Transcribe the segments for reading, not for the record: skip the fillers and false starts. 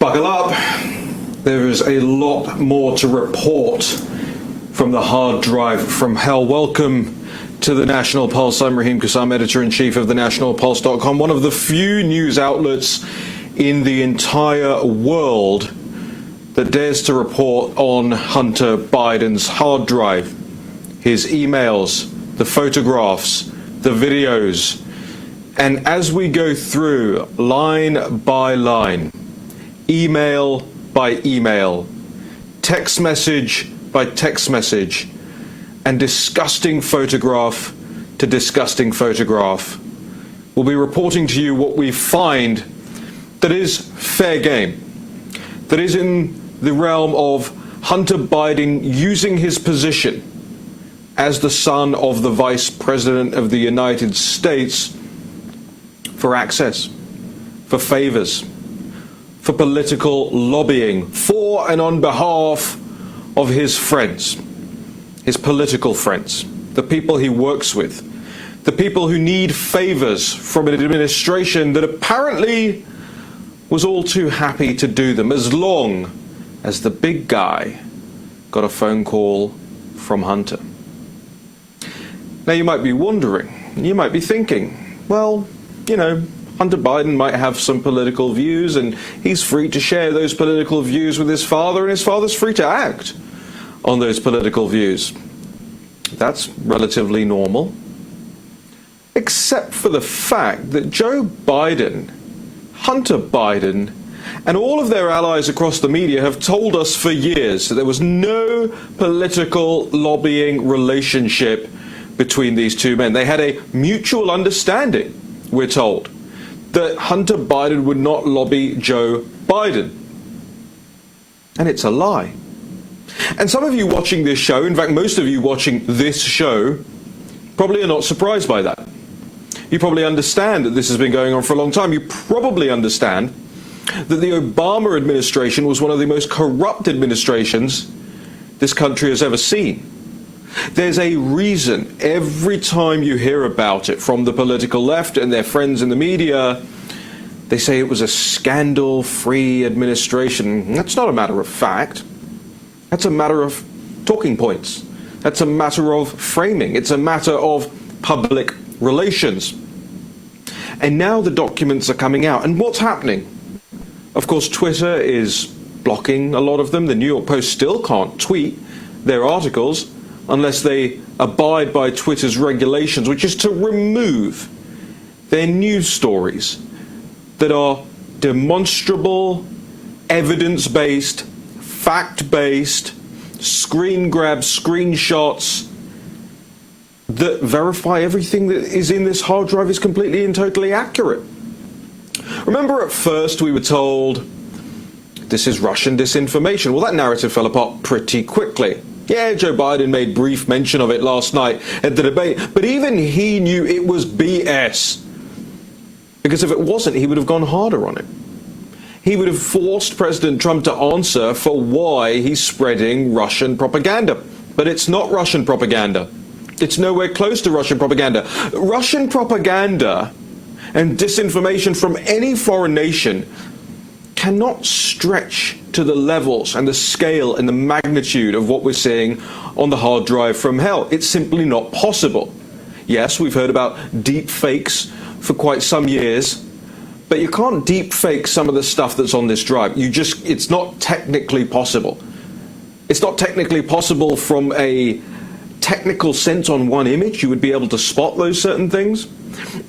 Buckle up. There is a lot more to report from the hard drive from hell. Welcome to the National Pulse. I'm Raheem Kassam, editor-in-chief of thenationalpulse.com, one of the few news outlets in the entire world that dares to report on Hunter Biden's hard drive, his emails, the photographs, the videos. And as we go through line by line, email by email, text message by text message, and disgusting photograph to disgusting photograph, we'll be reporting to you what we find that is fair game, that is in the realm of Hunter Biden using his position as the son of the Vice President of the United States for access, for favors, for political lobbying, for and on behalf of his friends, his political friends, the people he works with, the people who need favors from an administration that apparently was all too happy to do them, as long as the big guy got a phone call from Hunter. Now you might be wondering, you might be thinking, well, you know, Hunter Biden might have some political views and he's free to share those political views with his father, and his father's free to act on those political views. That's relatively normal. Except for the fact that Joe Biden, Hunter Biden, and all of their allies across the media have told us for years that there was no political lobbying relationship between these two men. They had a mutual understanding, we're told, that Hunter Biden would not lobby Joe Biden. And it's a lie. And some of you watching this show, in fact most of you watching this show, probably are not surprised by that. You probably understand that this has been going on for a long time. You probably understand that the Obama administration was one of the most corrupt administrations this country has ever seen. There's a reason every time you hear about it from the political left and their friends in the media, they say it was a scandal-free administration. That's not a matter of fact. That's a matter of talking points. That's a matter of framing. It's a matter of public relations. And now the documents are coming out. And what's happening? Of course, Twitter is blocking a lot of them. The New York Post still can't tweet their articles unless they abide by Twitter's regulations, which is to remove their news stories that are demonstrable, evidence-based, fact-based, screen grab screenshots that verify everything that is in this hard drive is completely and totally accurate. Remember, at first we were told this is Russian disinformation. Well, that narrative fell apart pretty quickly. Yeah, Joe Biden made brief mention of it last night at the debate, but even he knew it was BS. Because if it wasn't, he would have gone harder on it. He would have forced President Trump to answer for why he's spreading Russian propaganda. But it's not Russian propaganda. It's nowhere close to Russian propaganda. Russian propaganda and disinformation from any foreign nation cannot stretch to the levels and the scale and the magnitude of what we're seeing on the hard drive from hell. It's simply not possible. Yes, we've heard about deep fakes for quite some years, but you can't deep fake some of the stuff that's on this drive. It's not technically possible. It's not technically possible from a technical sense on one image. You would be able to spot those certain things.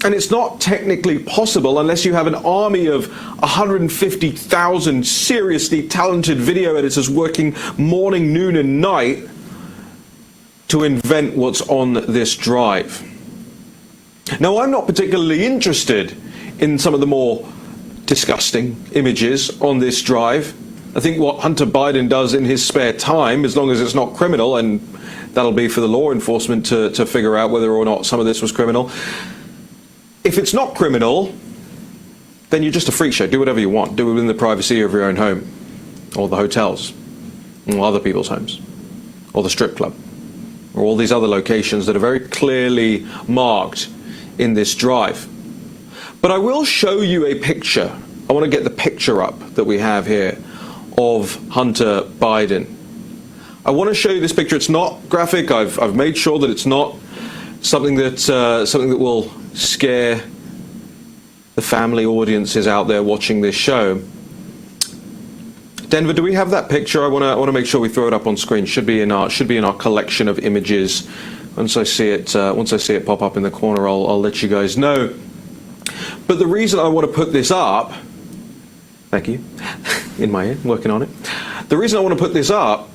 And it's not technically possible unless you have an army of 150,000 seriously talented video editors working morning, noon, and night to invent what's on this drive. Now, I'm not particularly interested in some of the more disgusting images on this drive. I think what Hunter Biden does in his spare time, as long as it's not criminal, and that'll be for the law enforcement to figure out whether or not some of this was criminal. If it's not criminal, then you're just a freak show. Do whatever you want. Do it within the privacy of your own home, or the hotels, or other people's homes, or the strip club, or all these other locations that are very clearly marked in this drive. But I will show you a picture I want to get the picture up that we have here of Hunter Biden. I want to show you this picture. It's not graphic. I've made sure that it's not something that will scare the family audiences out there watching this show. Denver, do we have that picture? I want to make sure we throw it up on screen. Should be in our collection of images. Once I see it pop up in the corner, I'll let you guys know. But the reason I want to put this up, thank you, in my ear, working on it. The reason I want to put this up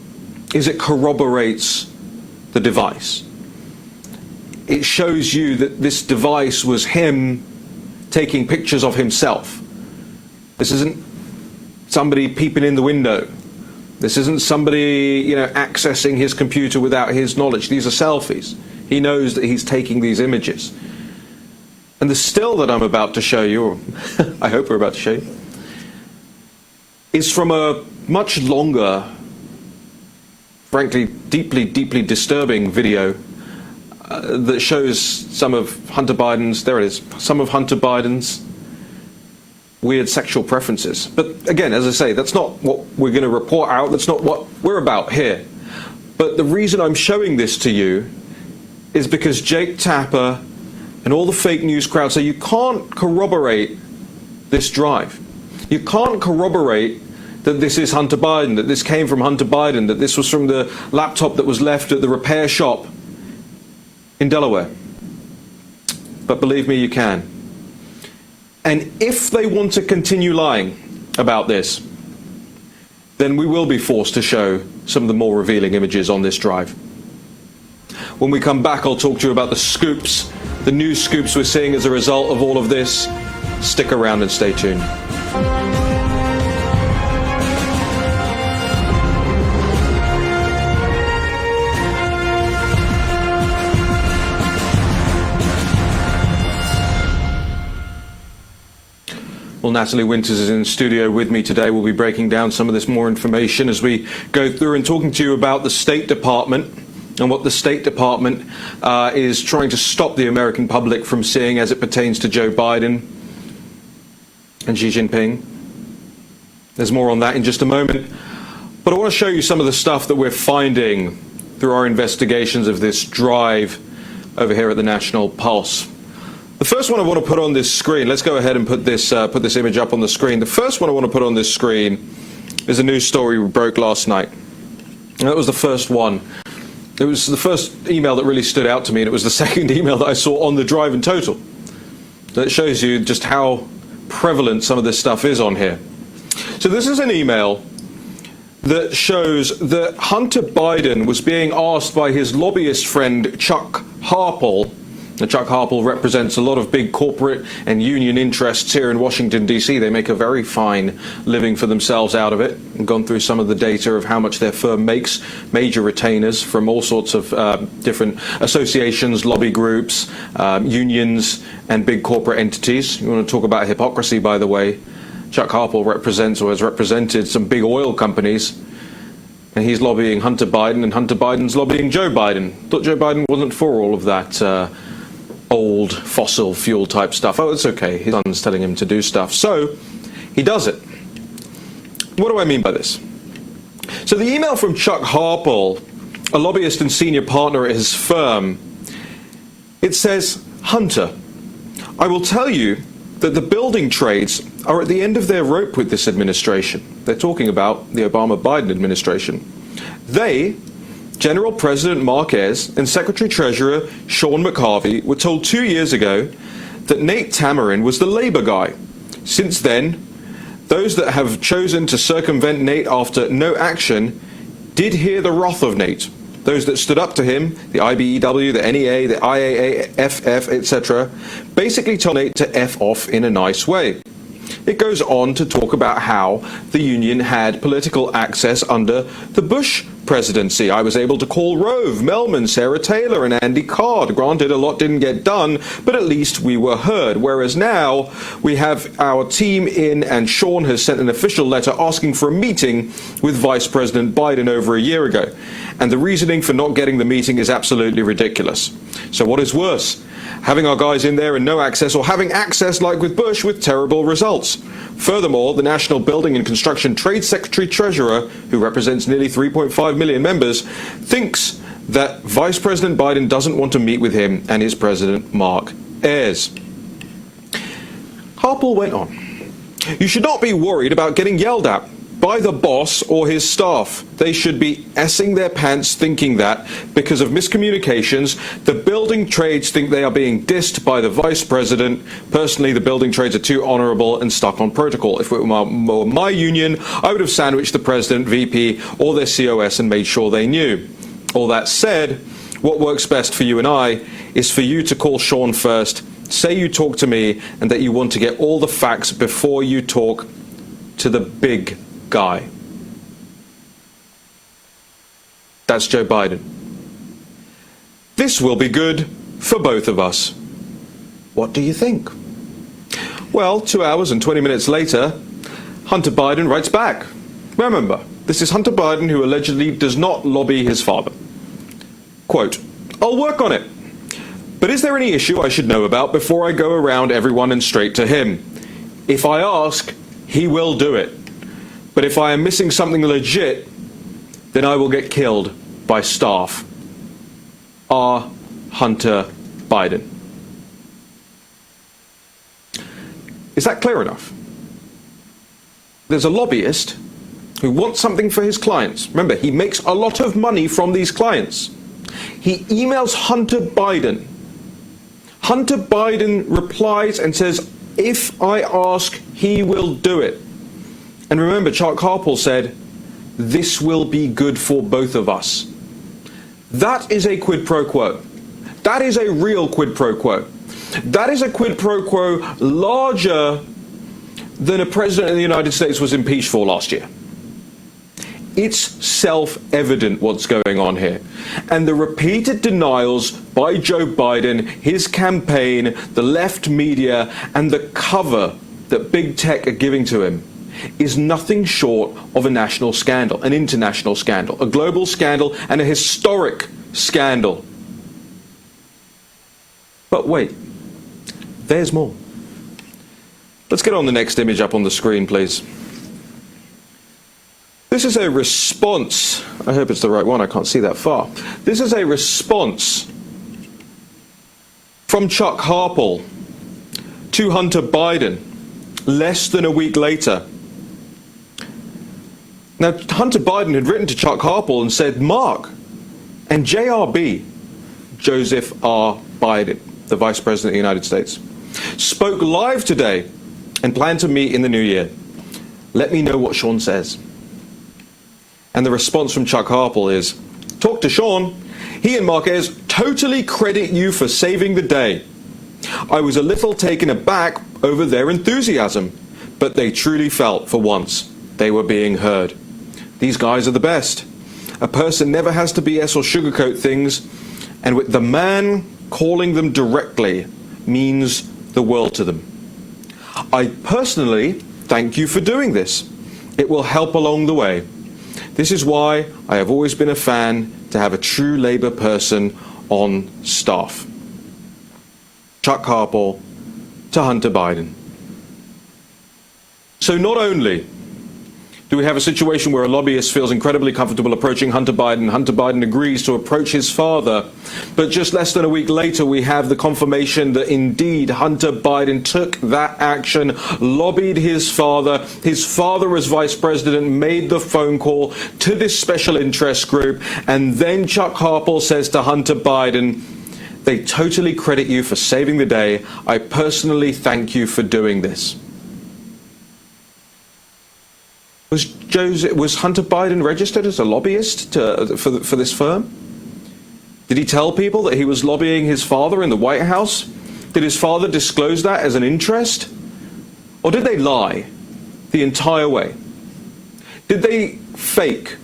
is it corroborates the device. It shows you that this device was him taking pictures of himself. This isn't somebody peeping in the window. This isn't somebody, accessing his computer without his knowledge. These are selfies. He knows that he's taking these images. And the still that I'm about to show you, or I hope we're about to show you, is from a much longer, frankly, deeply, deeply disturbing video that shows some of Hunter Biden's, there it is, some of Hunter Biden's weird sexual preferences. But again, as I say, that's not what we're going to report out. That's not what we're about here. But the reason I'm showing this to you is because Jake Tapper and all the fake news crowd say you can't corroborate this drive. You can't corroborate that this is Hunter Biden, that this came from Hunter Biden, that this was from the laptop that was left at the repair shop in Delaware. But believe me, you can. And if they want to continue lying about this, then we will be forced to show some of the more revealing images on this drive. When we come back, I'll talk to you about the scoops, the news scoops we're seeing as a result of all of this. Stick around and stay tuned. Well, Natalie Winters is in studio with me today. We'll be breaking down some of this more information as we go through and talking to you about the State Department and what the State Department is trying to stop the American public from seeing as it pertains to Joe Biden and Xi Jinping. There's more on that in just a moment. But I want to show you some of the stuff that we're finding through our investigations of this drive over here at the National Pulse. The first one I want to put on this screen, let's go ahead and put this image up on the screen. The first one I want to put on this screen is a news story we broke last night. And that was the first one. It was the first email that really stood out to me, and it was the second email that I saw on the drive in total. So it shows you just how prevalent some of this stuff is on here. So this is an email that shows that Hunter Biden was being asked by his lobbyist friend Chuck Harpel. Now, Chuck Harpel represents a lot of big corporate and union interests here in Washington, D.C. They make a very fine living for themselves out of it. I've gone through some of the data of how much their firm makes, major retainers from all sorts of different associations, lobby groups, unions, and big corporate entities. You want to talk about hypocrisy, by the way. Chuck Harpel represents or has represented some big oil companies, and he's lobbying Hunter Biden, and Hunter Biden's lobbying Joe Biden. Thought Joe Biden wasn't for all of that old fossil fuel type stuff. Oh, it's okay. His son's telling him to do stuff. So he does it. What do I mean by this? So the email from Chuck Harpel, a lobbyist and senior partner at his firm, it says, Hunter, I will tell you that the building trades are at the end of their rope with this administration. They're talking about the Obama-Biden administration. They, General President Marquez and Secretary-Treasurer Sean McCarvey were told 2 years ago that Nate Tamarin was the Labor guy. Since then, those that have chosen to circumvent Nate after no action did hear the wrath of Nate. Those that stood up to him, the IBEW, the NEA, the IAAFF, etc., basically told Nate to F off in a nice way. It goes on to talk about how the union had political access under the Bush presidency. I was able to call Rove, Melman, Sarah Taylor, and Andy Card. Granted, a lot didn't get done, but at least we were heard. Whereas now we have our team in, and Sean has sent an official letter asking for a meeting with Vice President Biden over a year ago. And the reasoning for not getting the meeting is absolutely ridiculous. So what is worse? having our guys in there and no access, or having access like with Bush with terrible results. Furthermore, the National Building and Construction Trade Secretary-Treasurer, who represents nearly 3.5 million members, thinks that Vice President Biden doesn't want to meet with him and his President Mark Ayers. Harpel went on, "You should not be worried about getting yelled at by the boss or his staff. They should be essing their pants thinking that, because of miscommunications, the building trades think they are being dissed by the Vice President. Personally, the building trades are too honorable and stuck on protocol. If it were my union, I would have sandwiched the President, VP, or their COS and made sure they knew. All that said, what works best for you and I is for you to call Sean first, say you talk to me, and that you want to get all the facts before you talk to the big guy." That's Joe Biden. This will be good for both of us. What do you think? Well, 2 hours and 20 minutes later, Hunter Biden writes back. Remember, this is Hunter Biden, who allegedly does not lobby his father. Quote, "I'll work on it. But is there any issue I should know about before I go around everyone and straight to him? If I ask, he will do it. But if I am missing something legit, then I will get killed by staff. R. Hunter Biden." Is that clear enough? There's a lobbyist who wants something for his clients. Remember, he makes a lot of money from these clients. He emails Hunter Biden. Hunter Biden replies and says, "If I ask, he will do it." And remember, Chuck Harpel said, "This will be good for both of us." That is a quid pro quo. That is a real quid pro quo. That is a quid pro quo larger than a president of the United States was impeached for last year. It's self-evident what's going on here. And the repeated denials by Joe Biden, his campaign, the left media, and the cover that big tech are giving to him is nothing short of a national scandal, an international scandal, a global scandal, and a historic scandal. But wait, there's more. Let's get on the next image up on the screen, please. This is a response. I hope it's the right one. I can't see that far. This is a response from Chuck Harpel to Hunter Biden less than a week later. Now, Hunter Biden had written to Chuck Harpel and said, "Mark and JRB, Joseph R. Biden, the Vice President of the United States, spoke live today and plan to meet in the new year. Let me know what Sean says." And the response from Chuck Harpel is, "Talk to Sean. He and Mark Ayers totally credit you for saving the day. I was a little taken aback over their enthusiasm, but they truly felt for once they were being heard. These guys are the best. A person never has to BS or sugarcoat things, and with the man calling them directly means the world to them. I personally thank you for doing this. It will help along the way. This is why I have always been a fan to have a true Labour person on staff." Chuck Harpel to Hunter Biden. So not only do we have a situation where a lobbyist feels incredibly comfortable approaching Hunter Biden agrees to approach his father, but just less than a week later we have the confirmation that indeed Hunter Biden took that action, lobbied his father as vice president made the phone call to this special interest group, and then Chuck Harpel says to Hunter Biden, "They totally credit you for saving the day. I personally thank you for doing this." Was Hunter Biden registered as a lobbyist for this firm? Did he tell people that he was lobbying his father in the White House? Did his father disclose that as an interest? Or did they lie the entire way? Did they fake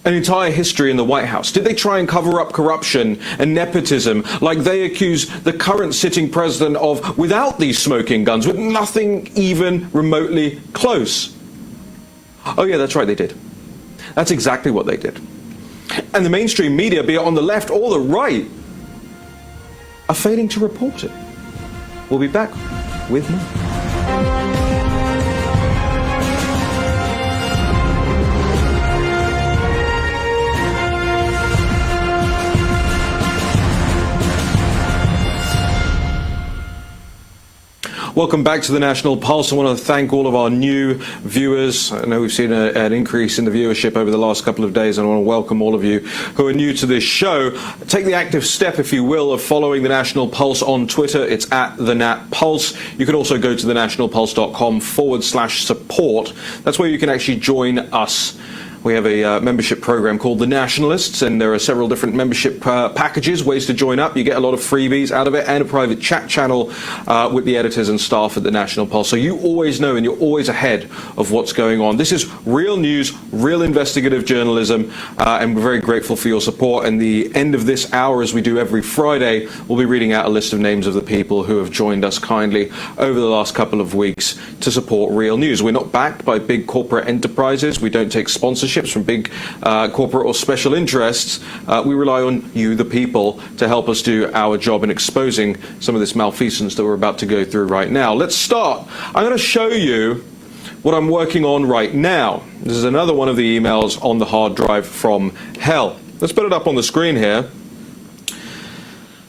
an entire history in the White House? Did they try and cover up corruption and nepotism like they accuse the current sitting president of without these smoking guns, with nothing even remotely close? Oh yeah, that's right, they did. That's exactly what they did. And the mainstream media, be it on the left or the right, are failing to report it. We'll be back with more. Welcome back to the National Pulse. I want to thank all of our new viewers. I know we've seen an increase in the viewership over the last couple of days, and I want to welcome all of you who are new to this show. Take the active step, if you will, of following the National Pulse on Twitter. It's at the Nat Pulse. You can also go to thenationalpulse.com/support. That's where you can actually join us. We have a membership program called The Nationalists, and there are several different membership packages, ways to join up. You get a lot of freebies out of it and a private chat channel with the editors and staff at The National Pulse. So you always know and you're always ahead of what's going on. This is real news, real investigative journalism, and we're very grateful for your support. And the end of this hour, as we do every Friday, we'll be reading out a list of names of the people who have joined us kindly over the last couple of weeks to support real news. We're not backed by big corporate enterprises. We don't take sponsorship from big corporate or special interests. We rely on you, the people, to help us do our job in exposing some of this malfeasance that we're about to go through right now. Let's start. I'm going to show you what I'm working on right now. This is another one of the emails on the hard drive from hell. Let's put it up on the screen here.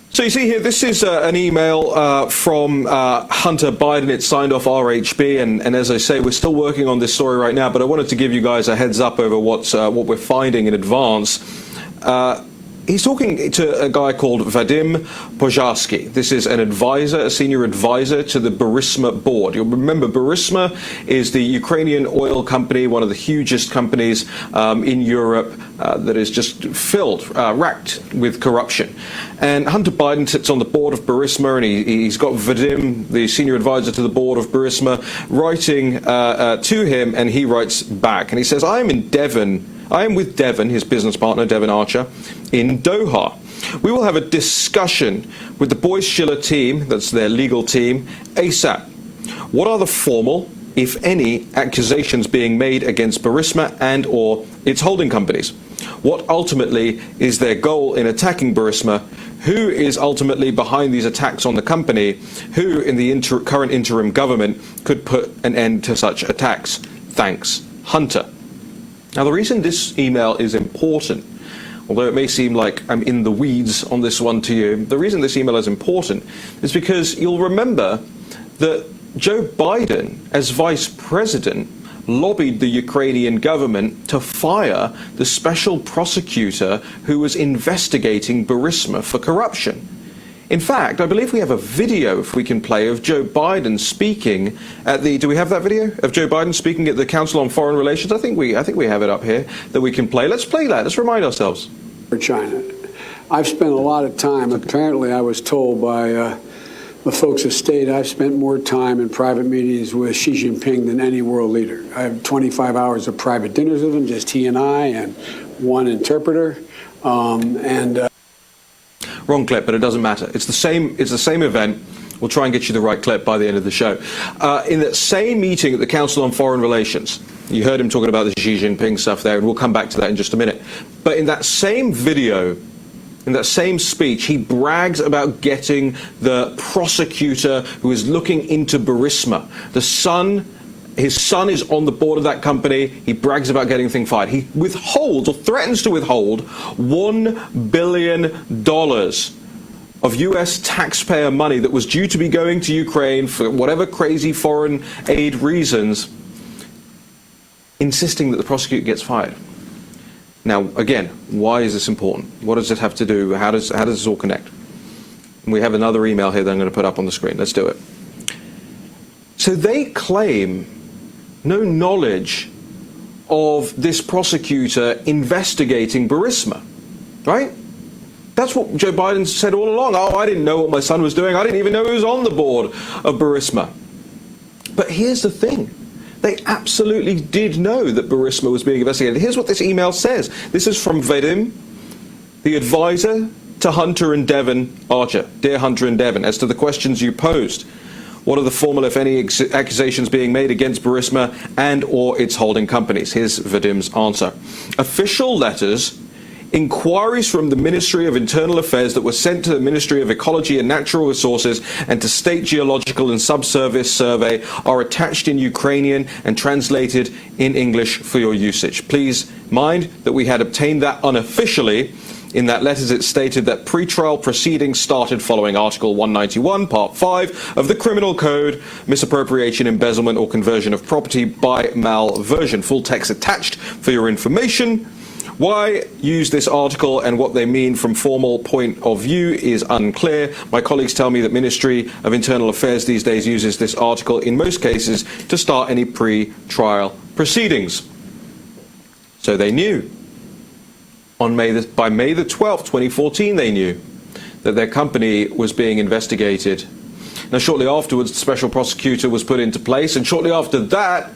So you see here, this is an email from Hunter Biden. It's signed off RHB, and as I say, we're still working on this story right now, but I wanted to give you guys a heads up over what we're finding in advance. He's talking to a guy called Vadim Pozharsky. This is an advisor, a senior advisor to the Burisma board. You'll remember Burisma is the Ukrainian oil company, one of the hugest companies in Europe that is just filled, racked with corruption. And Hunter Biden sits on the board of Burisma, and he's got Vadim, the senior advisor to the board of Burisma, writing to him, and he writes back. And he says, I am with Devon, his business partner, Devon Archer, in Doha. We will have a discussion with the Boyce Schiller team, that's their legal team, ASAP. What are the formal, if any, accusations being made against Burisma and or its holding companies? What ultimately is their goal in attacking Burisma? Who is ultimately behind these attacks on the company? Who in the current interim government could put an end to such attacks? Thanks, Hunter. Now, the reason this email is important, although it may seem like I'm in the weeds on this one to you, the reason this email is important is because you'll remember that Joe Biden, as vice president, lobbied the Ukrainian government to fire the special prosecutor who was investigating Burisma for corruption. In fact, I believe we have a video, if we can play, of Joe Biden speaking at the... Do we have that video of Joe Biden speaking at the Council on Foreign Relations? I think we have it up here that we can play. Let's play that. Let's remind ourselves. For China, I've spent a lot of time. Apparently, I was told by the folks of state I've spent more time in private meetings with Xi Jinping than any world leader. I have 25 hours of private dinners with him, just he and I, and one interpreter, Wrong clip, but it doesn't matter. It's the same event. We'll try and get you the right clip by the end of the show. In that same meeting at the Council on Foreign Relations, you heard him talking about the Xi Jinping stuff there, and we'll come back to that in just a minute. But in that same video, in that same speech, he brags about getting the prosecutor who is looking into Burisma. His son is on the board of that company. He brags about getting the thing fired. He withholds or threatens to withhold $1 billion of U.S. taxpayer money that was due to be going to Ukraine for whatever crazy foreign aid reasons, insisting that the prosecutor gets fired. Now, again, why is this important? What does it have to do? How does this all connect? We have another email here that I'm going to put up on the screen. Let's do it. So they claim no knowledge of this prosecutor investigating Burisma, right? That's what Joe Biden said all along. Oh, I didn't know what my son was doing. I didn't even know he was on the board of Burisma. But here's the thing. They absolutely did know that Burisma was being investigated. Here's what this email says. This is from Vadim, the advisor to Hunter and Devon Archer. Dear Hunter and Devon, as to the questions you posed, what are the formal, if any, accusations being made against Burisma and or its holding companies? Here's Vadim's answer. Official letters Inquiries from the Ministry of Internal Affairs that were sent to the Ministry of Ecology and Natural Resources and to State Geological and Subsurface Survey are attached in Ukrainian and translated in English for your usage. Please mind that we had obtained that unofficially. In that letter, it stated that pre-trial proceedings started following Article 191, Part 5 of the Criminal Code, misappropriation, embezzlement, or conversion of property by malversion. Full text attached for your information. Why use this article and what they mean from formal point of view is unclear. My colleagues tell me that Ministry of Internal Affairs these days uses this article in most cases to start any pre-trial proceedings. So they knew. By May the 12th, 2014, they knew that their company was being investigated. Now, shortly afterwards, the special prosecutor was put into place, and shortly after that,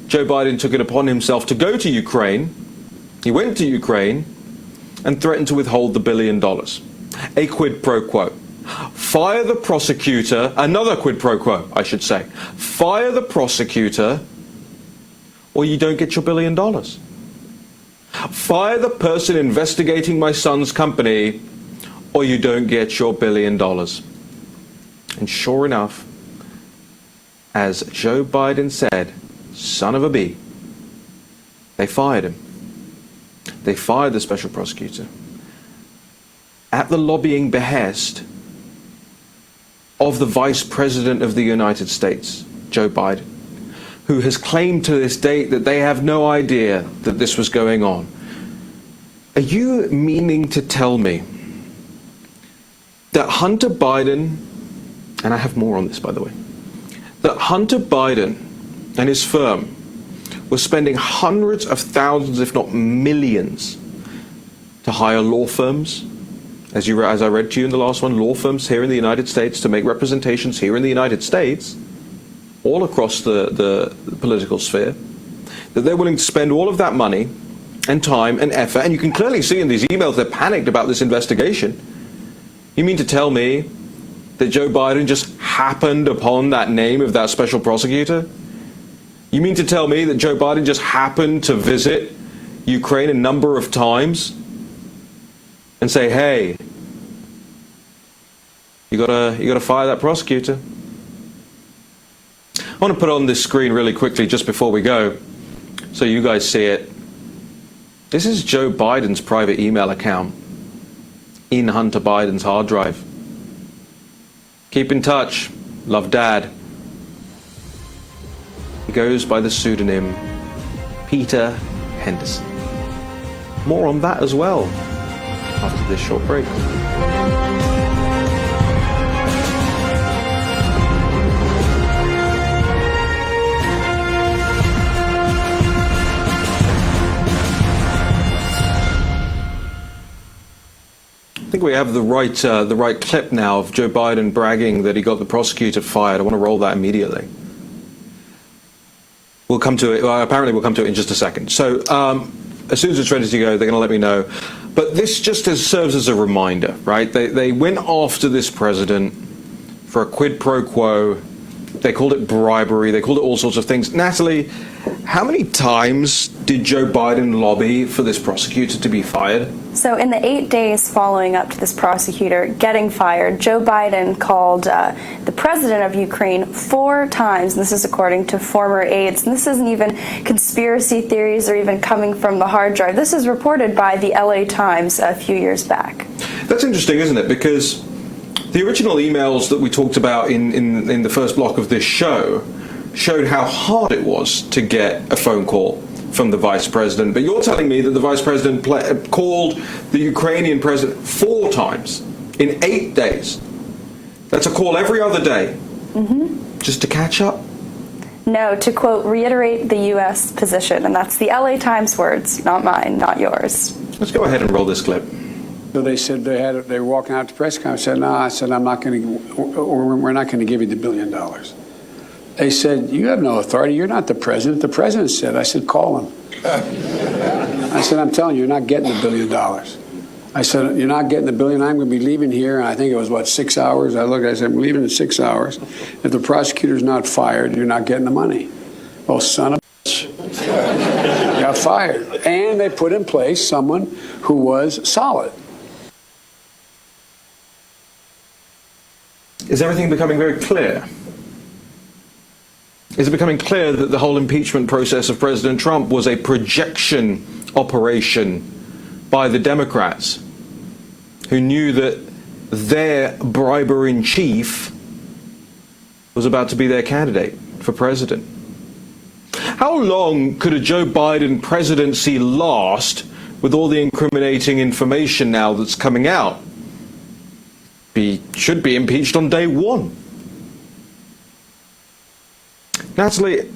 Joe Biden took it upon himself to go to Ukraine. He went to Ukraine and threatened to withhold the $1 billion. A quid pro quo. Fire the prosecutor, another quid pro quo, I should say. Fire the prosecutor, or you don't get your $1 billion. Fire the person investigating my son's company, or you don't get your $1 billion. And sure enough, as Joe Biden said, son of a bee, they fired him. They fired the special prosecutor at the lobbying behest of the Vice President of the United States, Joe Biden, who has claimed to this date that they have no idea that this was going on. Are you meaning to tell me that Hunter Biden, and I have more on this, by the way, that Hunter Biden and his firm were spending hundreds of thousands, if not millions, to hire law firms, as I read to you in the last one, law firms here in the United States to make representations here in the United States, all across the political sphere, that they're willing to spend all of that money and time and effort, and you can clearly see in these emails they're panicked about this investigation. You mean to tell me that Joe Biden just happened upon that name of that special prosecutor? You mean to tell me that Joe Biden just happened to visit Ukraine a number of times and say, hey, you gotta fire that prosecutor? I want to put on this screen really quickly just before we go so you guys see it. This is Joe Biden's private email account in Hunter Biden's hard drive. Keep in touch. Love, Dad. He goes by the pseudonym Peter Henderson. More on that as well after this short break. I think we have the right clip now of Joe Biden bragging that he got the prosecutor fired. I want to roll that immediately. We'll come to it. Well, apparently we'll come to it in just a second. So as soon as it's ready to go, they're going to let me know. But this just serves as a reminder, right? They went after this president for a quid pro quo. They called it bribery. They called it all sorts of things. Natalie, how many times did Joe Biden lobby for this prosecutor to be fired? So in the 8 days following up to this prosecutor getting fired, Joe Biden called the president of Ukraine 4 times. This is according to former aides. And this isn't even conspiracy theories or even coming from the hard drive. This is reported by the LA Times a few years back. That's interesting, isn't it? Because the original emails that we talked about in the first block of this show showed how hard it was to get a phone call from the vice president. But you're telling me that the vice president called the Ukrainian president 4 times in 8 days. That's a call every other day. Mm-hmm. Just to catch up? No, to quote, reiterate the U.S. position. And that's the LA Times words, not mine, not yours. Let's go ahead and roll this clip. So they said they were walking out to press conference. I said, no, I said, I'm not going to, or we're not going to give you the $1 billion. They said, you have no authority. You're not the president. The president said. I said, call him. I said, I'm telling you, you're not getting the $1 billion. I said, you're not getting the $1 billion. I'm going to be leaving here. And I think it was, 6 hours? I looked, I said, I'm leaving in 6 hours. If the prosecutor's not fired, you're not getting the money. Well, son of a bitch. Got fired. And they put in place someone who was solid. Is everything becoming very clear? Is it becoming clear that the whole impeachment process of President Trump was a projection operation by the Democrats, who knew that their briber-in-chief was about to be their candidate for president? How long could a Joe Biden presidency last with all the incriminating information now that's coming out? He should be impeached on day one. Natalie,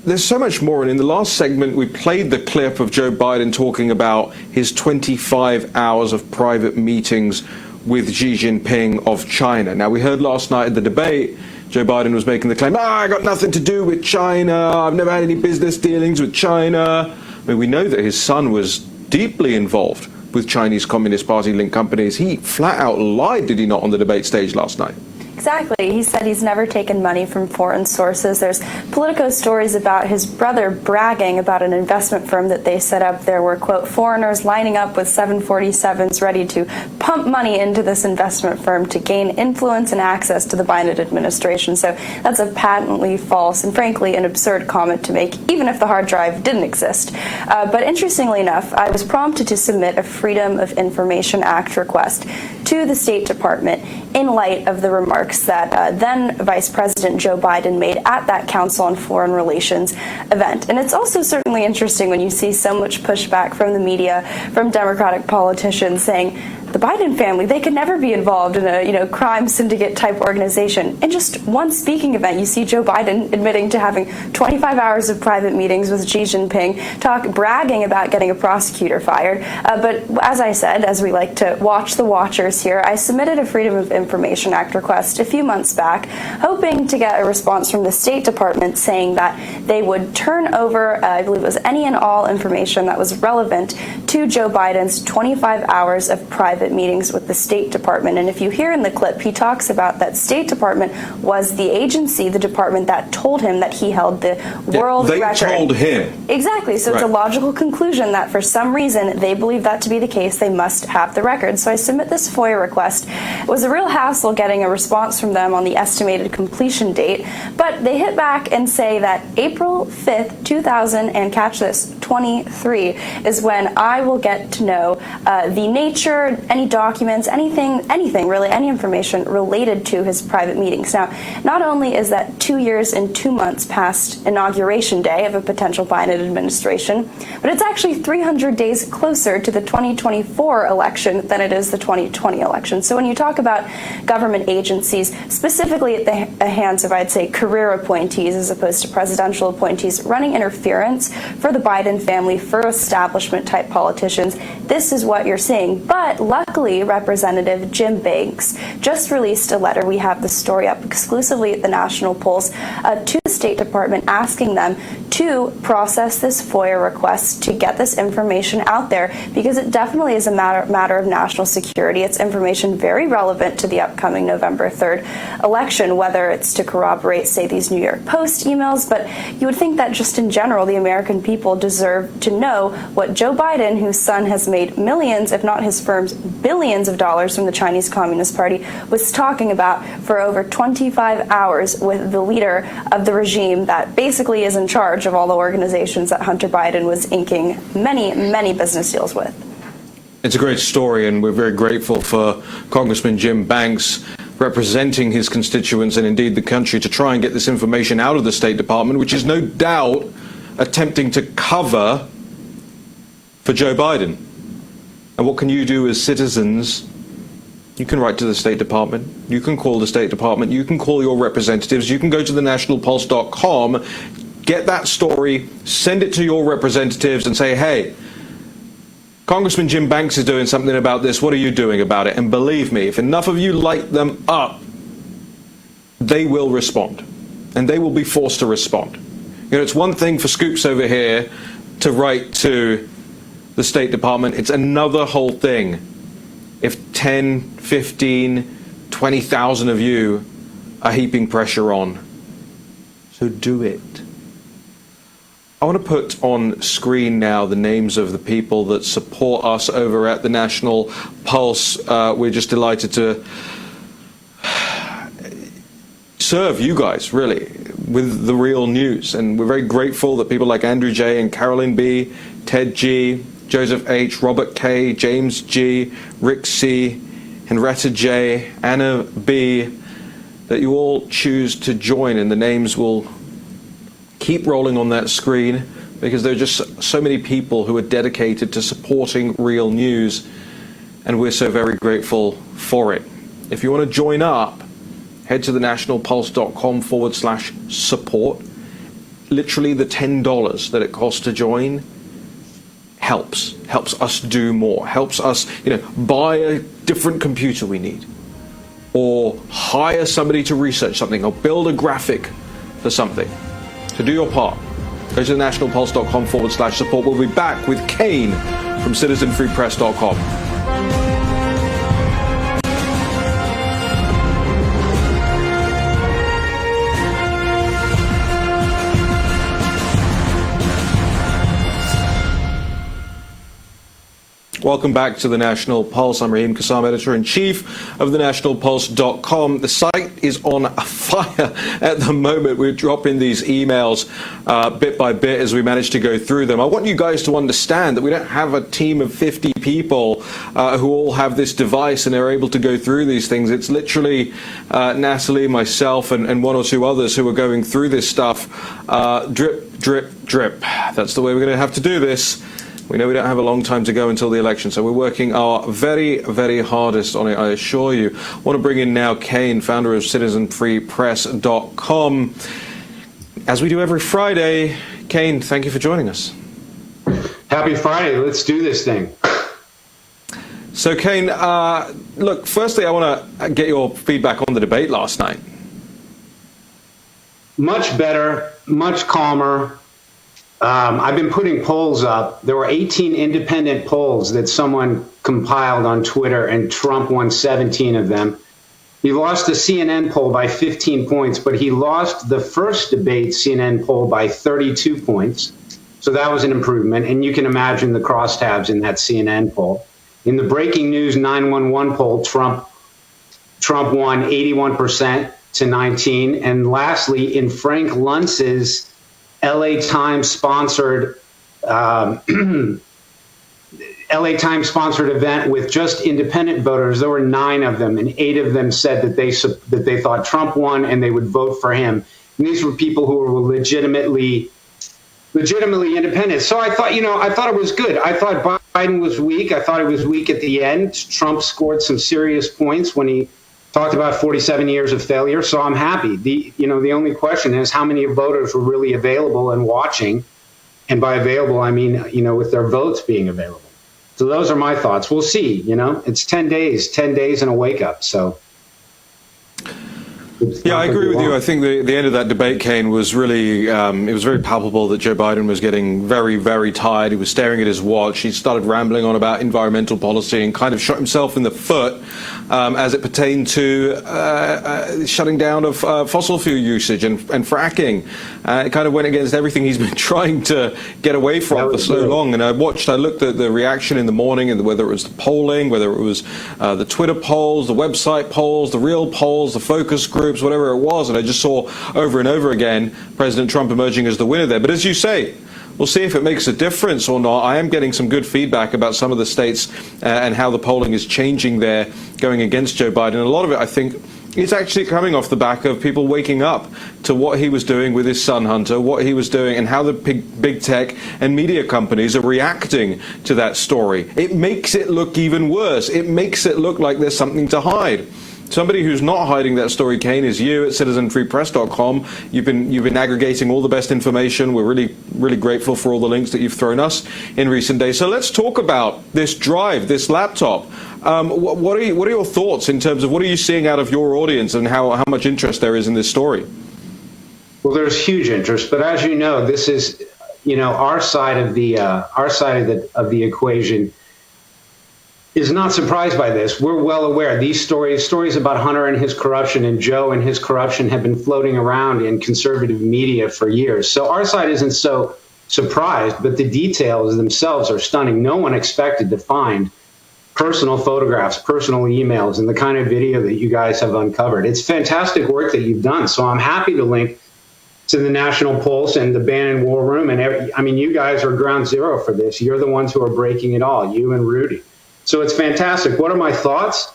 there's so much more, and in the last segment we played the clip of Joe Biden talking about his 25 hours of private meetings with Xi Jinping of China. Now, we heard last night at the debate, Joe Biden was making the claim, I got nothing to do with China, I've never had any business dealings with China. I mean, we know that his son was deeply involved with Chinese Communist Party linked companies. He flat out lied, did he not, on the debate stage last night? Exactly. He said he's never taken money from foreign sources. There's Politico stories about his brother bragging about an investment firm that they set up. There were, quote, foreigners lining up with 747s ready to pump money into this investment firm to gain influence and access to the Biden administration. So that's a patently false and, frankly, an absurd comment to make, even if the hard drive didn't exist. But interestingly enough, I was prompted to submit a Freedom of Information Act request to the State Department in light of the remarks that then Vice President Joe Biden made at that Council on Foreign Relations event. And it's also certainly interesting when you see so much pushback from the media, from Democratic politicians saying the Biden family, they could never be involved in a crime syndicate type organization. In just one speaking event, you see Joe Biden admitting to having 25 hours of private meetings with Xi Jinping, bragging about getting a prosecutor fired. But as I said, as we like to watch the watchers here, I submitted a Freedom of Information Act request a few months back, hoping to get a response from the State Department saying that they would turn over, I believe it was any and all information that was relevant to Joe Biden's 25 hours of private meetings with the State Department. And if you hear in the clip, he talks about that State Department was the agency, the department that told him that he held the world record. They told him. Exactly. So it's a logical conclusion that for some reason they believe that to be the case, they must have the record. So I submit this FOIA request. It was a real hassle getting a response from them on the estimated completion date, but they hit back and say that April 5th, 2000, and catch this, 23, is when I will get to know the nature, any documents, anything really, any information related to his private meetings. Now, not only is that 2 years and 2 months past Inauguration Day of a potential Biden administration, but it's actually 300 days closer to the 2024 election than it is the 2020 election. So when you talk about government agencies, specifically at the hands of, I'd say, career appointees as opposed to presidential appointees, running interference for the Biden family, for establishment-type politicians, this is what you're seeing. But luckily, Representative Jim Banks just released a letter. We have the story up exclusively at the National Pulse to the State Department asking them to process this FOIA request to get this information out there, because it definitely is a matter of national security. It's information very relevant to the upcoming November 3rd election, whether it's to corroborate, say, these New York Post emails. But you would think that just in general, the American people deserve to know what Joe Biden, whose son has made millions, if not his firm's billions of dollars from the Chinese Communist Party, was talking about for over 25 hours with the leader of the regime that basically is in charge of all the organizations that Hunter Biden was inking many, many business deals with. It's a great story, and we're very grateful for Congressman Jim Banks representing his constituents and indeed the country to try and get this information out of the State Department, which is no doubt attempting to cover for Joe Biden. And what can you do as citizens? You can write to the State Department. You can call the State Department. You can call your representatives. You can go to thenationalpulse.com, get that story, send it to your representatives and say, hey, Congressman Jim Banks is doing something about this. What are you doing about it? And believe me, if enough of you light them up, they will respond. And they will be forced to respond. You know, it's one thing for Scoops over here to write to the State Department. It's another whole thing if 10, 15, 20,000 of you are heaping pressure on. So do it. I want to put on screen now the names of the people that support us over at the National Pulse. We're just delighted to serve you guys, really, with the real news. And we're very grateful that people like Andrew J. and Carolyn B., Ted G., Joseph H., Robert K., James G., Rick C., Henrietta J., Anna B., that you all choose to join, and the names will keep rolling on that screen because there are just so many people who are dedicated to supporting real news, and we're so very grateful for it. If you want to join up, head to thenationalpulse.com/support. Literally the $10 that it costs to join helps us do more, helps us, buy a different computer we need, or hire somebody to research something, or build a graphic for something. So do your part. Go to thenationalpulse.com/support. We'll be back with Kane from citizenfreepress.com. Welcome back to the National Pulse. I'm Raheem Kassam, editor-in-chief of thenationalpulse.com. The site is on fire at the moment. We're dropping these emails bit by bit as we manage to go through them. I want you guys to understand that we don't have a team of 50 people who all have this device and are able to go through these things. It's literally Natalie, myself, and one or two others who are going through this stuff. Drip, drip, drip. That's the way we're going to have to do this. We know we don't have a long time to go until the election, so we're working our very, very hardest on it, I assure you. I want to bring in now Kane, founder of citizenfreepress.com. As we do every Friday, Kane, thank you for joining us. Happy Friday. Let's do this thing. So, Kane, look, firstly, I want to get your feedback on the debate last night. Much better, much calmer. I've been putting polls up. There were 18 independent polls that someone compiled on Twitter, and Trump won 17 of them. He lost the CNN poll by 15 points, but he lost the first debate CNN poll by 32 points. So that was an improvement. And you can imagine the crosstabs in that CNN poll. In the breaking news 911 poll, Trump won 81% to 19. And lastly, in Frank Luntz's LA Times sponsored event with just independent voters, there were 9 of them, and 8 of them said that they thought Trump won and they would vote for him. And these were people who were legitimately independent. So I thought it was good. I thought Biden was weak. I thought he was weak at the end. Trump scored some serious points when he talked about 47 years of failure, so I'm happy. The only question is how many voters were really available and watching, and by available I mean with their votes being available. So those are my thoughts. We'll see. It's 10 days and a wake up. So yeah, I agree with you. I think the end of that debate, Kane, was really, it was very palpable that Joe Biden was getting very, very tired. He was staring at his watch. He started rambling on about environmental policy and kind of shot himself in the foot as it pertained to shutting down of fossil fuel usage and fracking. It kind of went against everything he's been trying to get away from for so long. And I looked at the reaction in the morning, and whether it was the polling, whether it was the Twitter polls, the website polls, the real polls, the focus groups, whatever it was, and I just saw over and over again President Trump emerging as the winner there. But as you say, we'll see if it makes a difference or not. I am getting some good feedback about some of the states and how the polling is changing there going against Joe Biden. A lot of it, I think, is actually coming off the back of people waking up to what he was doing with his son Hunter, what he was doing, and how the big tech and media companies are reacting to that story. It makes it look even worse. It makes it look like there's something to hide. Somebody who's not hiding that story, Kane, is you at citizenfreepress.com. You've been aggregating all the best information. We're really, really grateful for all the links that you've thrown us in recent days. So let's talk about this drive, this laptop. What are your thoughts in terms of what are you seeing out of your audience and how much interest there is in this story? Well, there's huge interest, but as you know, this is our side of the equation is not surprised by this. We're well aware. These stories about Hunter and his corruption and Joe and his corruption have been floating around in conservative media for years. So our side isn't so surprised, but the details themselves are stunning. No one expected to find personal photographs, personal emails, and the kind of video that you guys have uncovered. It's fantastic work that you've done. So I'm happy to link to the National Pulse and the Bannon War Room. And I mean, you guys are ground zero for this. You're the ones who are breaking it all, you and Rudy. So it's fantastic. What are my thoughts?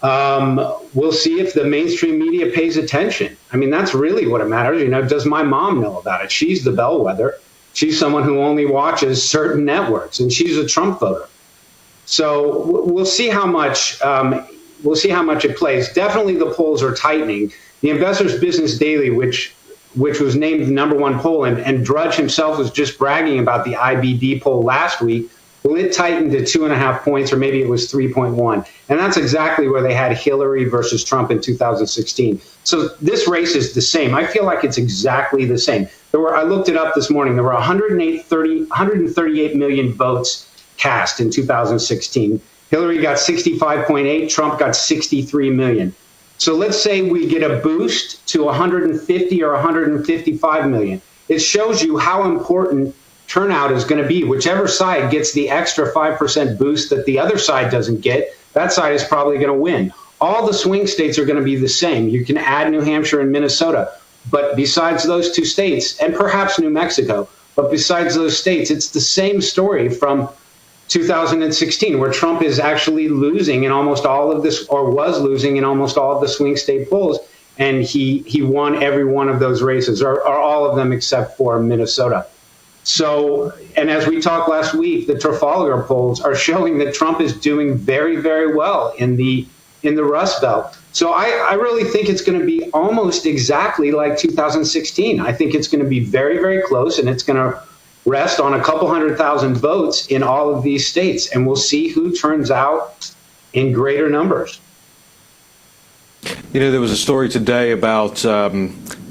We'll see if the mainstream media pays attention. I mean, that's really what it matters. You know, does my mom know about it? She's the bellwether. She's someone who only watches certain networks, and she's a Trump voter. So we'll see how much it plays. Definitely, the polls are tightening. The Investor's Business Daily, which was named the #1 poll, and Drudge himself was just bragging about the IBD poll last week. Well, it tightened to 2.5 points, or maybe it was 3.1. And that's exactly where they had Hillary versus Trump in 2016. So this race is the same. I feel like it's exactly the same. I looked it up this morning. There were 138 million votes cast in 2016. Hillary got 65.8. Trump got 63 million. So let's say we get a boost to 150 or 155 million. It shows you how important turnout is going to be. Whichever side gets the extra 5% boost that the other side doesn't get, that side is probably going to win. All the swing states are going to be the same. You can add New Hampshire and Minnesota. But besides those two states, and perhaps New Mexico, but besides those states, it's the same story from 2016, where Trump is actually losing in almost all of this, or was losing in almost all of the swing state polls. And he won every one of those races, or all of them except for Minnesota. So, and as we talked last week, the Trafalgar polls are showing that Trump is doing very, very well in the Rust Belt. So I really think it's going to be almost exactly like 2016. I think it's going to be very, very close, and it's going to rest on a couple 100,000 votes in all of these states. And we'll see who turns out in greater numbers. You know, there was a story today about, I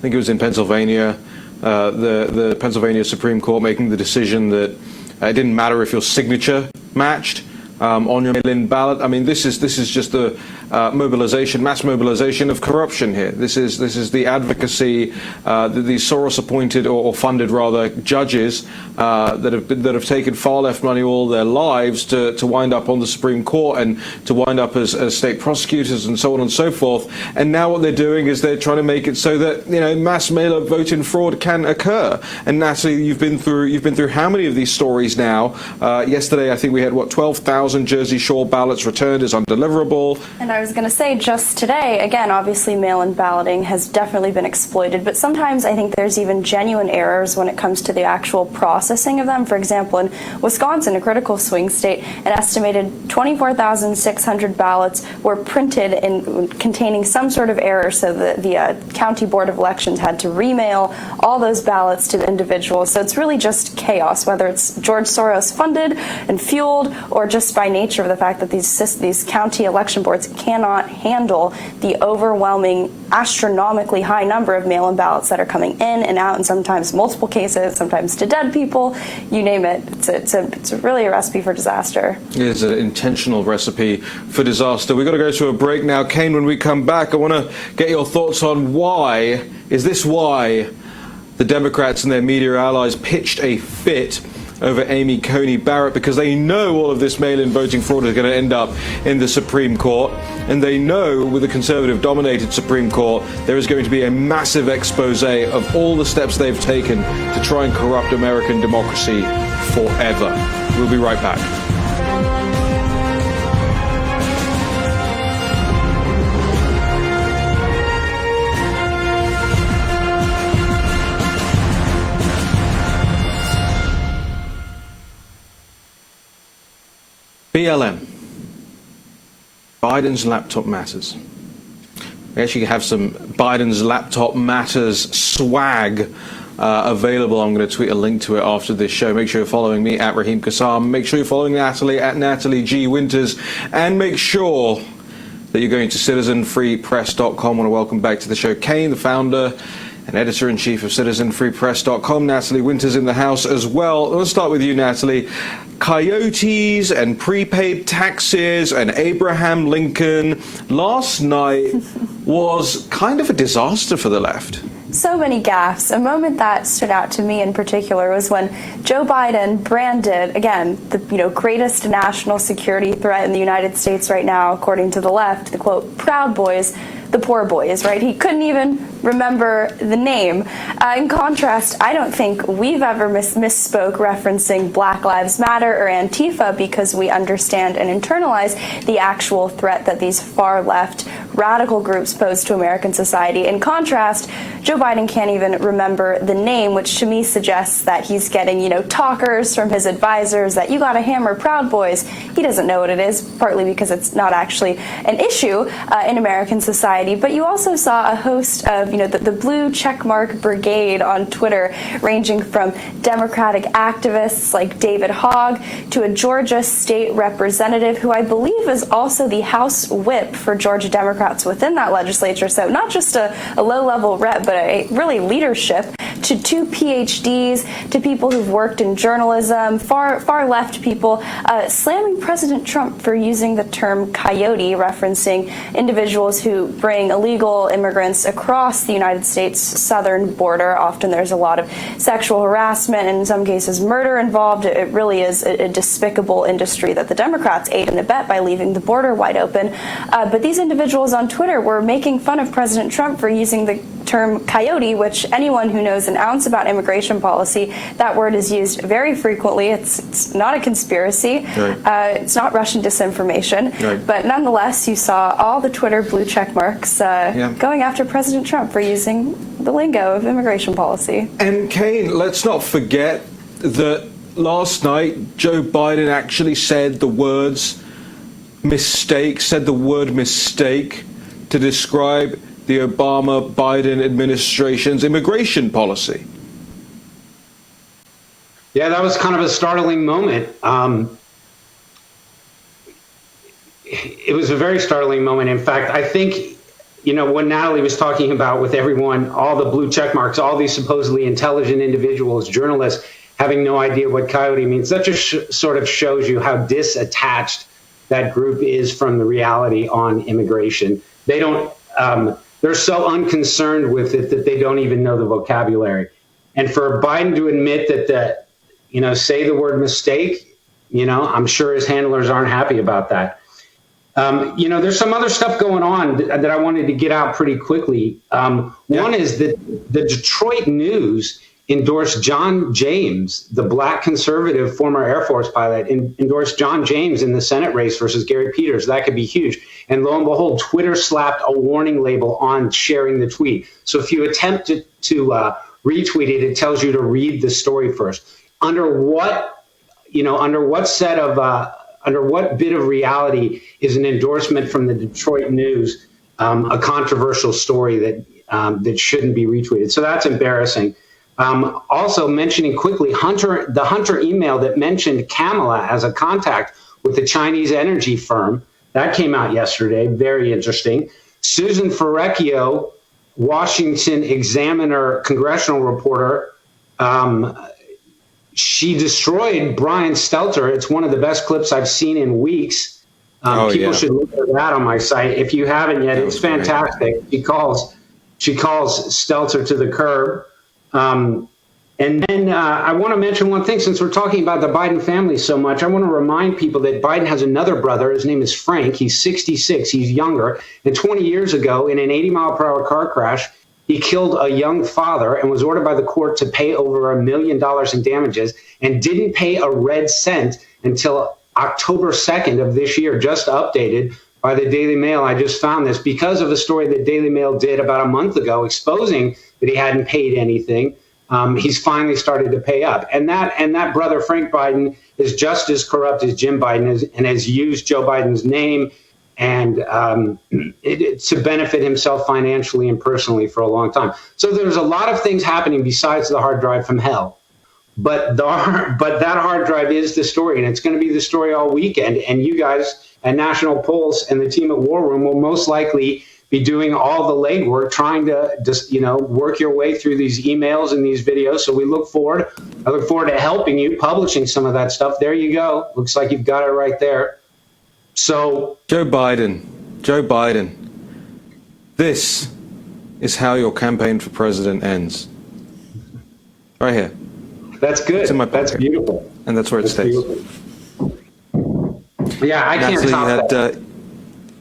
think it was in Pennsylvania, the Pennsylvania Supreme Court making the decision that it didn't matter if your signature matched on your mail-in ballot. I mean, this is just the mass mobilization of corruption here. This is the advocacy that these Soros-appointed or funded rather judges that have taken far left money all their lives to wind up on the Supreme Court and to wind up as state prosecutors and so on and so forth. And now what they're doing is they're trying to make it so that, you know, mass mail voting fraud can occur. And Natalie, you've been through how many of these stories now? Yesterday, I think we had 12,000 Jersey Shore ballots returned as undeliverable. And I was going to say, just today, again, obviously mail-in balloting has definitely been exploited, but sometimes I think there's even genuine errors when it comes to the actual processing of them. For example, in Wisconsin, a critical swing state, an estimated 24,600 ballots were printed in containing some sort of error, so the County Board of Elections had to remail all those ballots to the individuals. So it's really just chaos, whether it's George Soros funded and fueled, or just by nature of the fact that these county election boards cannot handle the overwhelming, astronomically high number of mail-in ballots that are coming in and out, and sometimes multiple cases, sometimes to dead people, you name it. It's really a recipe for disaster. It is an intentional recipe for disaster. We've got to go to a break now. Kane, when we come back, I want to get your thoughts on why the Democrats and their media allies pitched a fit over Amy Coney Barrett, because they know all of this mail-in voting fraud is going to end up in the Supreme Court, and they know with a conservative-dominated Supreme Court there is going to be a massive expose of all the steps they've taken to try and corrupt American democracy forever. We'll be right back. BLM, Biden's Laptop Matters. We actually have some Biden's Laptop Matters swag available. I'm going to tweet a link to it after this show. Make sure you're following me at Raheem Kassam. Make sure you're following Natalie at Natalie G. Winters. And make sure that you're going to citizenfreepress.com. I want to welcome back to the show Kane, the founder and editor-in-chief of citizenfreepress.com. Natalie Winters in the house as well. Let's start with you, Natalie. Coyotes and prepaid taxes and Abraham Lincoln. Last night was kind of a disaster for the left. so many gaffes. A moment that stood out to me in particular was when Joe Biden branded, again, the greatest national security threat in the United States right now, according to the left, the quote, Proud Boys, the poor boys, right? He couldn't even remember the name. In contrast, I don't think we've ever misspoke referencing Black Lives Matter or Antifa because we understand and internalize the actual threat that these far-left radical groups pose to American society. In contrast, Joe Biden can't even remember the name, which to me suggests that he's getting, talkers from his advisors that you got to hammer Proud Boys. He doesn't know what it is, partly because it's not actually an issue in American society. But you also saw a host of, the blue checkmark brigade on Twitter, ranging from Democratic activists like David Hogg to a Georgia state representative who I believe is also the House whip for Georgia Democrats within that legislature. So not just a low-level rep, but a really leadership, to 2 PhDs, to people who've worked in journalism, far left people, slamming President Trump for using the term coyote, referencing individuals who bring illegal immigrants across the United States southern border. Often there's a lot of sexual harassment and in some cases murder involved. It really is a despicable industry that the Democrats aid and abet by leaving the border wide open. But these individuals on Twitter were making fun of President Trump for using the term coyote, which anyone who knows an ounce about immigration policy, that word is used very frequently. It's not a conspiracy. Right. It's not Russian disinformation. Right. But nonetheless, you saw all the Twitter blue check marks going after President Trump for using the lingo of immigration policy. And Kane, let's not forget that last night Joe Biden actually said the word mistake to describe the Obama-Biden administration's immigration policy. Yeah, that was kind of a startling moment. It was a very startling moment. In fact, I think, what Natalie was talking about with everyone, all the blue check marks, all these supposedly intelligent individuals, journalists, having no idea what coyote means, that just sort of shows you how disattached that group is from the reality on immigration. They don't, they're so unconcerned with it that they don't even know the vocabulary. And for Biden to admit that say the word mistake, I'm sure his handlers aren't happy about that. There's some other stuff going on that I wanted to get out pretty quickly. One is that the Detroit News endorsed John James, the black conservative former Air Force pilot, endorsed John James in the Senate race versus Gary Peters. That could be huge. And lo and behold, Twitter slapped a warning label on sharing the tweet. So if you attempt to retweet it, it tells you to read the story first. Under what bit of reality is an endorsement from the Detroit News a controversial story that shouldn't be retweeted? So that's embarrassing. Also mentioning quickly, the Hunter email that mentioned Kamala as a contact with the Chinese energy firm, that came out yesterday. Very interesting. Susan Ferrecchio, Washington Examiner congressional reporter, she destroyed Brian Stelter. It's one of the best clips I've seen in weeks. People should look at that on my site. If you haven't yet, it's fantastic. Great. She calls Stelter to the curb. And then I want to mention one thing. Since we're talking about the Biden family so much, I want to remind people that Biden has another brother. His name is Frank. He's 66. He's younger. And 20 years ago, in an 80-mile-per-hour car crash, he killed a young father and was ordered by the court to pay over $1 million in damages and didn't pay a red cent until October 2nd of this year, just updated by the Daily Mail. I just found this because of a story that Daily Mail did about a month ago exposing that he hadn't paid anything. He's finally started to pay up. And that brother, Frank Biden, is just as corrupt as Jim Biden is and has used Joe Biden's name and to benefit himself financially and personally for a long time. So there's a lot of things happening besides the hard drive from hell. But that hard drive is the story, and it's going to be the story all weekend. And you guys at National Pulse and the team at War Room will most likely be doing all the legwork, trying to just, work your way through these emails and these videos. So I look forward to helping you, publishing some of that stuff. There you go. Looks like you've got it right there. So Joe Biden, this is how your campaign for president ends. Right here. That's good. It's in my That's pocket. beautiful. And that's where it stays. Beautiful. Yeah, I can't top that.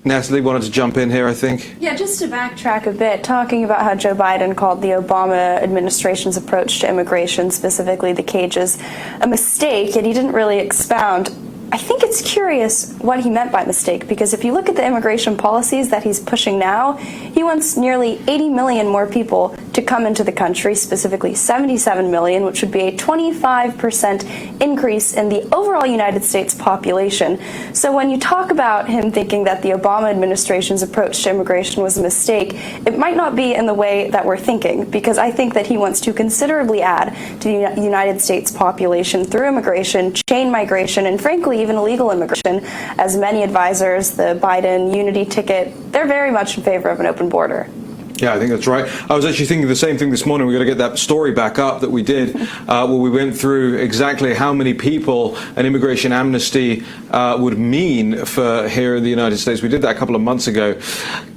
Natalie wanted to jump in here, I think. Yeah, just to backtrack a bit, talking about how Joe Biden called the Obama administration's approach to immigration, specifically the cages, a mistake, yet he didn't really expound. I think it's curious what he meant by mistake, because if you look at the immigration policies that he's pushing now, he wants nearly 80 million more people to come into the country, specifically 77 million, which would be a 25% increase in the overall United States population. So when you talk about him thinking that the Obama administration's approach to immigration was a mistake, it might not be in the way that we're thinking, because I think that he wants to considerably add to the United States population through immigration, chain migration, and frankly, even illegal immigration. As many advisors, the Biden unity ticket, they're very much in favor of an open border. Yeah, I think that's right. I was actually thinking the same thing this morning. We've got to get that story back up that we did, where we went through exactly how many people an immigration amnesty would mean for here in the United States. We did that a couple of months ago.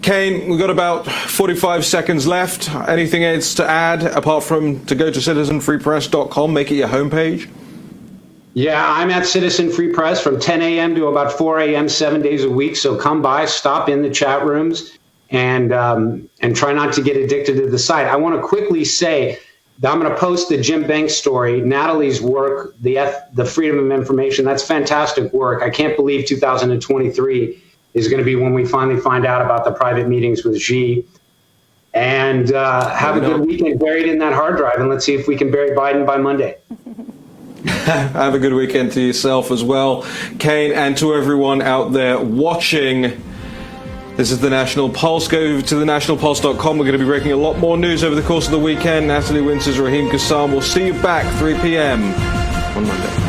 Kane, we've got about 45 seconds left. Anything else to add, apart from to go to citizenfreepress.com, make it your homepage? Yeah, I'm at Citizen Free Press from 10 a.m. to about 4 a.m. 7 days a week. So come by, stop in the chat rooms, and try not to get addicted to the site. I want to quickly say that I'm going to post the Jim Banks story, Natalie's work, the Freedom of Information. That's fantastic work. I can't believe 2023 is going to be when we finally find out about the private meetings with Xi. And have a good weekend buried in that hard drive, and let's see if we can bury Biden by Monday. Have a good weekend to yourself as well, Kane, and to everyone out there watching. This is the National Pulse. Go to thenationalpulse.com. We're going to be breaking a lot more news over the course of the weekend. Natalie Winters, Raheem Kassam. We'll see you back 3 p.m. on Monday.